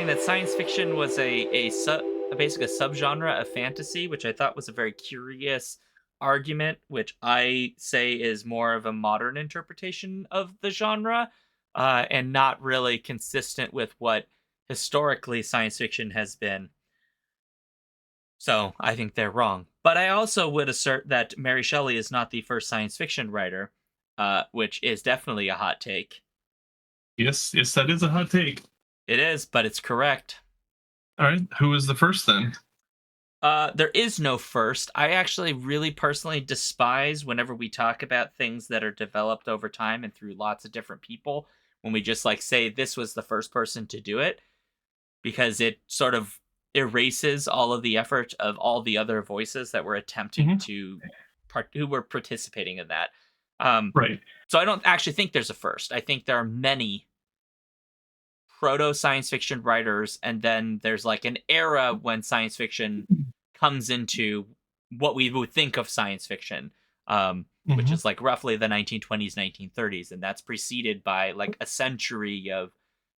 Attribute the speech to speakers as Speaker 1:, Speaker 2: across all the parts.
Speaker 1: that science fiction was basically a subgenre of fantasy, which I thought was a very curious argument, which I say is more of a modern interpretation of the genre, and not really consistent with what historically science fiction has been. So I think they're wrong. But I also would assert that Mary Shelley is not the first science fiction writer, which is definitely a hot take.
Speaker 2: Yes, that is a hot take.
Speaker 1: It is, but it's correct.
Speaker 2: All right, who was the first then?
Speaker 1: There is no first. I actually really personally despise whenever we talk about things that are developed over time and through lots of different people, when we just like say this was the first person to do it, because it sort of erases all of the effort of all the other voices that were attempting to who were participating in that.
Speaker 2: Right.
Speaker 1: So I don't actually think there's a first. I think there are many proto science fiction writers, and then there's like an era when science fiction comes into what we would think of science fiction, which is like roughly the 1920s, 1930s, and that's preceded by like a century of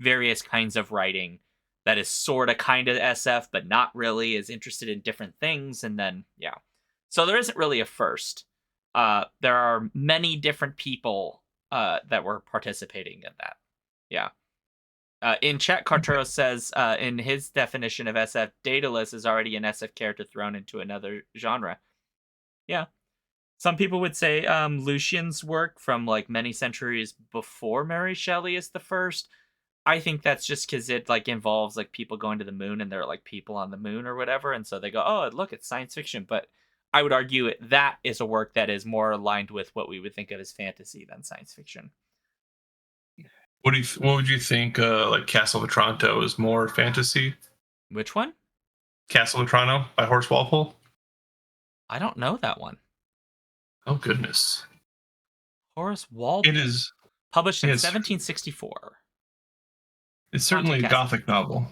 Speaker 1: various kinds of writing that is sort of kind of SF, but not really, is interested in different things, and then so there isn't really a first. There are many different people that were participating in that. Yeah. In chat, Carturo says, in his definition of SF, Daedalus is already an SF character thrown into another genre. Yeah. Some people would say Lucian's work from like many centuries before Mary Shelley is the first. I think that's just because it like involves like people going to the moon and there are like people on the moon or whatever. And so they go, oh, look, it's science fiction. But I would argue that is a work that is more aligned with what we would think of as fantasy than science fiction.
Speaker 2: What would you think? Like Castle of Otranto is more fantasy.
Speaker 1: Which one?
Speaker 2: Castle of Otranto by Horace Walpole.
Speaker 1: I don't know that one.
Speaker 2: Oh goodness.
Speaker 1: Horace Walpole.
Speaker 2: It is
Speaker 1: published in 1764.
Speaker 2: It's certainly a Gothic novel.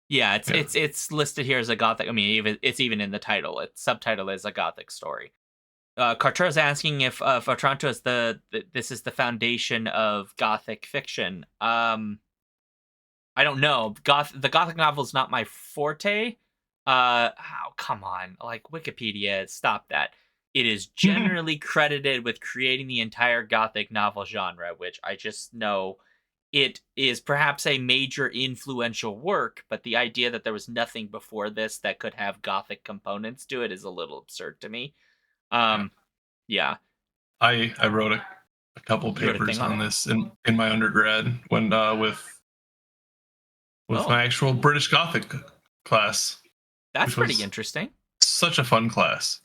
Speaker 1: Yeah, it's listed here as a Gothic. I mean, it's even in the title. Its subtitle is a Gothic story. Cartero's asking if Otranto is this is the foundation of Gothic fiction. I don't know. The Gothic novel is not my forte. Come on, like Wikipedia, stop that. It is generally credited with creating the entire Gothic novel genre, which I just know it is perhaps a major influential work, but the idea that there was nothing before this that could have Gothic components to it is a little absurd to me. Yeah.
Speaker 2: I wrote a couple papers on this in my undergrad when with my actual British Gothic class.
Speaker 1: That's pretty interesting.
Speaker 2: Such a fun class.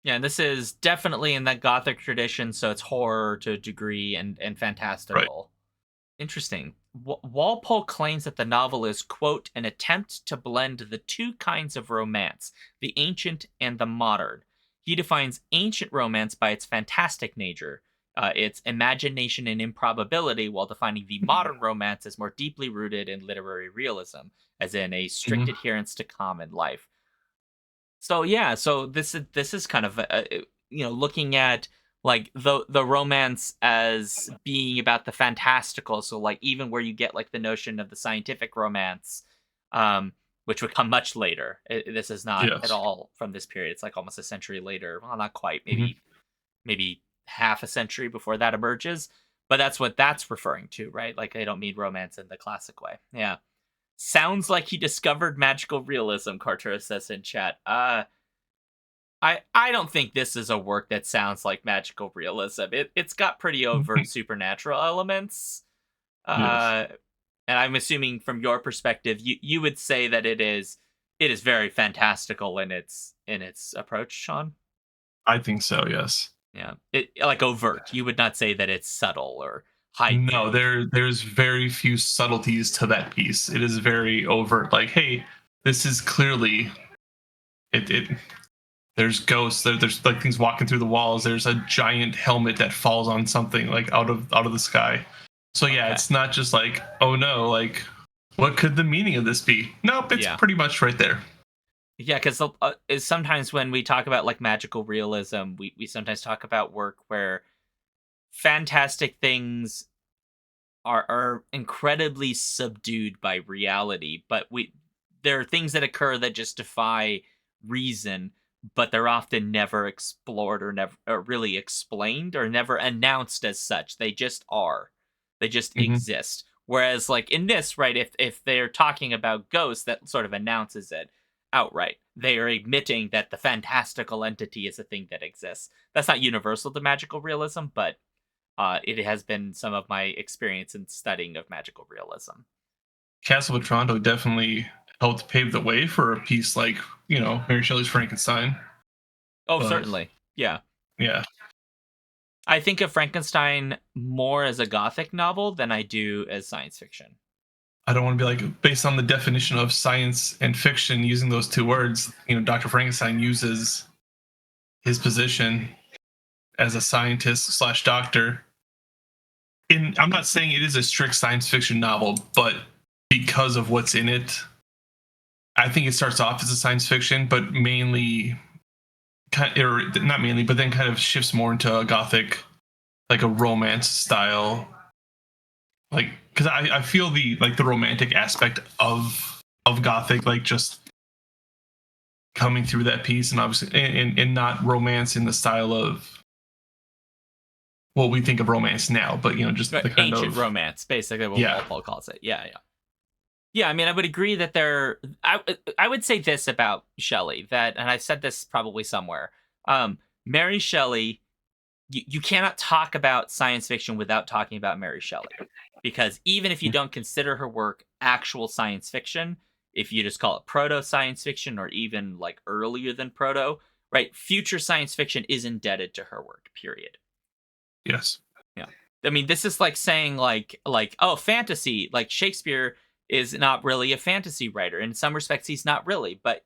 Speaker 1: Yeah, and this is definitely in that Gothic tradition, so it's horror to a degree and fantastical.
Speaker 2: Right.
Speaker 1: Interesting. Walpole claims that the novel is, quote, an attempt to blend the two kinds of romance, the ancient and the modern. He defines ancient romance by its fantastic nature, its imagination and improbability, while defining the modern romance as more deeply rooted in literary realism, as in a strict adherence to common life. So yeah, so this is kind of looking at like the romance as being about the fantastical. So like even where you get like the notion of the scientific romance, which would come much later. This is not at all from this period. It's like almost a century later. Well, not quite. Maybe half a century before that emerges. But that's what that's referring to, right? Like I don't mean romance in the classic way. Yeah. Sounds like he discovered magical realism, Carter says in chat. I don't think this is a work that sounds like magical realism. It's got pretty overt supernatural elements. And I'm assuming from your perspective, you would say that it is very fantastical in its approach, Sean.
Speaker 2: I think so, yes.
Speaker 1: Yeah, like overt. You would not say that it's subtle or high.
Speaker 2: No, there's very few subtleties to that piece. It is very overt. Like, hey, this is clearly it. There's ghosts. There's like things walking through the walls. There's a giant helmet that falls on something like out of the sky. So yeah, it's not just like, oh no, like what could the meaning of this be? Nope, it's pretty much right there.
Speaker 1: Yeah, because sometimes when we talk about like magical realism, we sometimes talk about work where fantastic things are incredibly subdued by reality, but there are things that occur that just defy reason, but they're often never explored or never or really explained or never announced as such. They just are. They just
Speaker 2: Hmm.
Speaker 1: exist. Whereas like in this, right, if they're talking about ghosts, that sort of announces it outright. They are admitting that the fantastical entity is a thing that exists. That's not universal to magical realism, but it has been some of my experience in studying of magical realism.
Speaker 2: Castle of Otranto definitely helped pave the way for a piece like, Mary Shelley's Frankenstein.
Speaker 1: Oh,
Speaker 2: But
Speaker 1: certainly. Yeah.
Speaker 2: yeah,
Speaker 1: I think of Frankenstein more as a gothic novel than I do as science fiction.
Speaker 2: I don't want to be like, based on the definition of science and fiction, using those two words, Dr. Frankenstein uses his position as a scientist slash doctor. I'm not saying it is a strict science fiction novel, but because of what's in it, I think it starts off as a science fiction, but mainly, or not mainly, but then kind of shifts more into a gothic, like a romance style. Like, because I feel the romantic aspect of gothic, like just coming through that piece, and obviously, and not romance in the style of what we think of romance now, but just
Speaker 1: Right.
Speaker 2: the kind
Speaker 1: Ancient
Speaker 2: of,
Speaker 1: romance, basically what
Speaker 2: yeah.
Speaker 1: Walpole calls it. Yeah, yeah. Yeah, I mean, I would agree that I would say this about Shelley, that, and I've said this probably somewhere. Mary Shelley, you cannot talk about science fiction without talking about Mary Shelley, because even if you don't consider her work actual science fiction, if you just call it proto science fiction or even like earlier than proto, right? Future science fiction is indebted to her work. Period.
Speaker 2: Yes.
Speaker 1: Yeah. I mean, this is like saying oh, fantasy, like Shakespeare is not really a fantasy writer. In some respects he's not really, but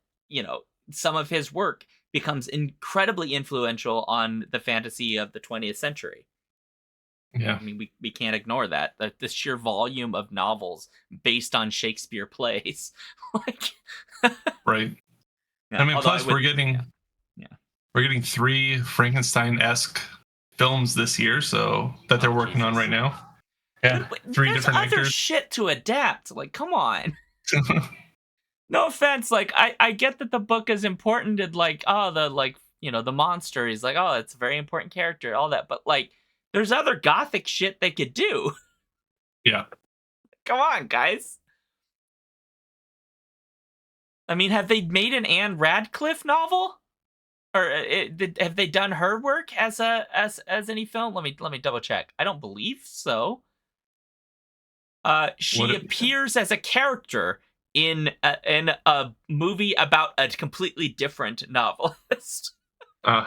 Speaker 1: some of his work becomes incredibly influential on the fantasy of the 20th century.
Speaker 2: Yeah.
Speaker 1: I mean, we can't ignore that. The sheer volume of novels based on Shakespeare plays. like
Speaker 2: Right. I
Speaker 1: yeah,
Speaker 2: mean,
Speaker 1: although I
Speaker 2: plus
Speaker 1: would yeah.
Speaker 2: we're getting 3 Frankenstein-esque films this year, so that they're
Speaker 1: Oh,
Speaker 2: working on
Speaker 1: Jesus.
Speaker 2: right now. Yeah,
Speaker 1: Dude,
Speaker 2: 3
Speaker 1: there's
Speaker 2: different
Speaker 1: other
Speaker 2: actors.
Speaker 1: shit to adapt. Like, come on. No offense, like I get that the book is important and like the monster. He's like, oh, it's a very important character, all that, but like there's other gothic shit they could do.
Speaker 2: Yeah.
Speaker 1: Come on, guys. I mean, have they made an Anne Radcliffe novel? Or have they done her work as as any film? Let me double check. I don't believe so. She
Speaker 2: What?
Speaker 1: appears as a character in a movie about a completely different novelist.
Speaker 2: Uh,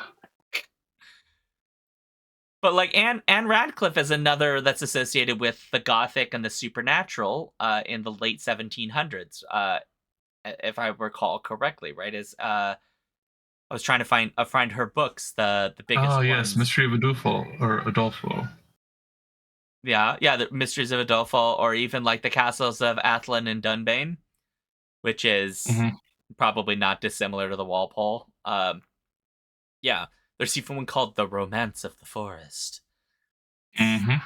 Speaker 1: But like Anne Radcliffe is another that's associated with the Gothic and the supernatural in the late 1700s, if I recall correctly. Right? Is I was trying to find her books, the
Speaker 2: oh
Speaker 1: biggest
Speaker 2: yes,
Speaker 1: ones.
Speaker 2: Mystery of Adolfo or Adolfo.
Speaker 1: Yeah, yeah, the Mysteries of Adolfo, or even like the Castles of Athlin and Dunbayne, which is
Speaker 2: Hmm.
Speaker 1: probably not dissimilar to the Walpole. Yeah, there's even one called The Romance of the Forest.
Speaker 2: Hmm.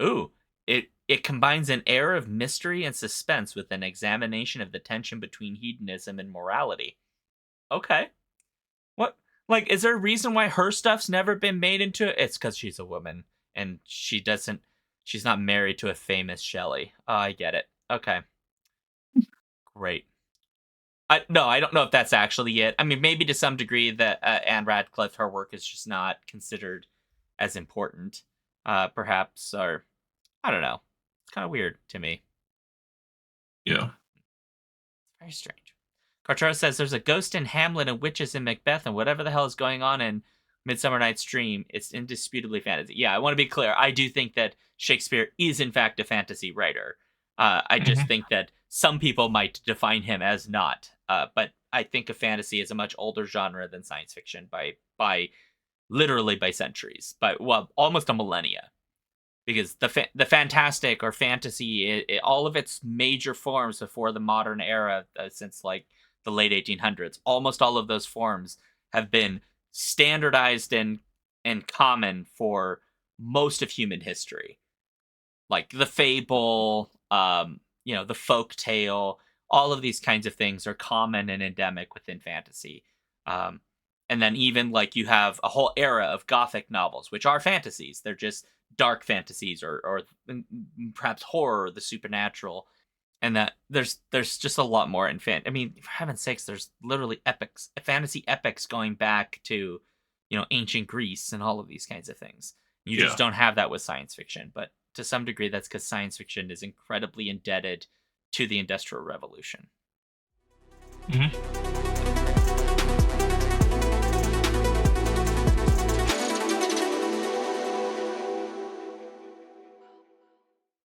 Speaker 1: Ooh, it combines an air of mystery and suspense with an examination of the tension between hedonism and morality. Okay. What like is there a reason why her stuff's never been made into it's cuz she's a woman and she's not married to a famous Shelley. Oh, I get it. Okay. Great. No, I don't know if that's actually it. I mean, maybe to some degree that Anne Radcliffe, her work is just not considered as important, perhaps, or I don't know. It's kind of weird to me.
Speaker 2: Yeah.
Speaker 1: Very strange. Cartero says there's a ghost in Hamlet and witches in Macbeth, and whatever the hell is going on in Midsummer Night's Dream, it's indisputably fantasy. Yeah, I want to be clear. I do think that Shakespeare is, in fact, a fantasy writer. I just
Speaker 2: Hmm.
Speaker 1: think that some people might define him as not. But I think of fantasy as a much older genre than science fiction by literally by centuries, by well, almost a millennia, because the fantastic or fantasy, all of its major forms before the modern era, since like the late 1800s, almost all of those forms have been standardized and common for most of human history. like the fable, the folk tale. All of these kinds of things are common and endemic within fantasy. Um, and then even like you have a whole era of Gothic novels, which are fantasies. They're just dark fantasies or perhaps horror, or the supernatural. And that there's just a lot more in I mean, for heaven's sakes, there's literally epics, fantasy epics going back to, ancient Greece and all of these kinds of things. You just
Speaker 2: Yeah.
Speaker 1: don't have that with science fiction, but to some degree, that's because science fiction is incredibly indebted to the Industrial Revolution.
Speaker 2: Mhm.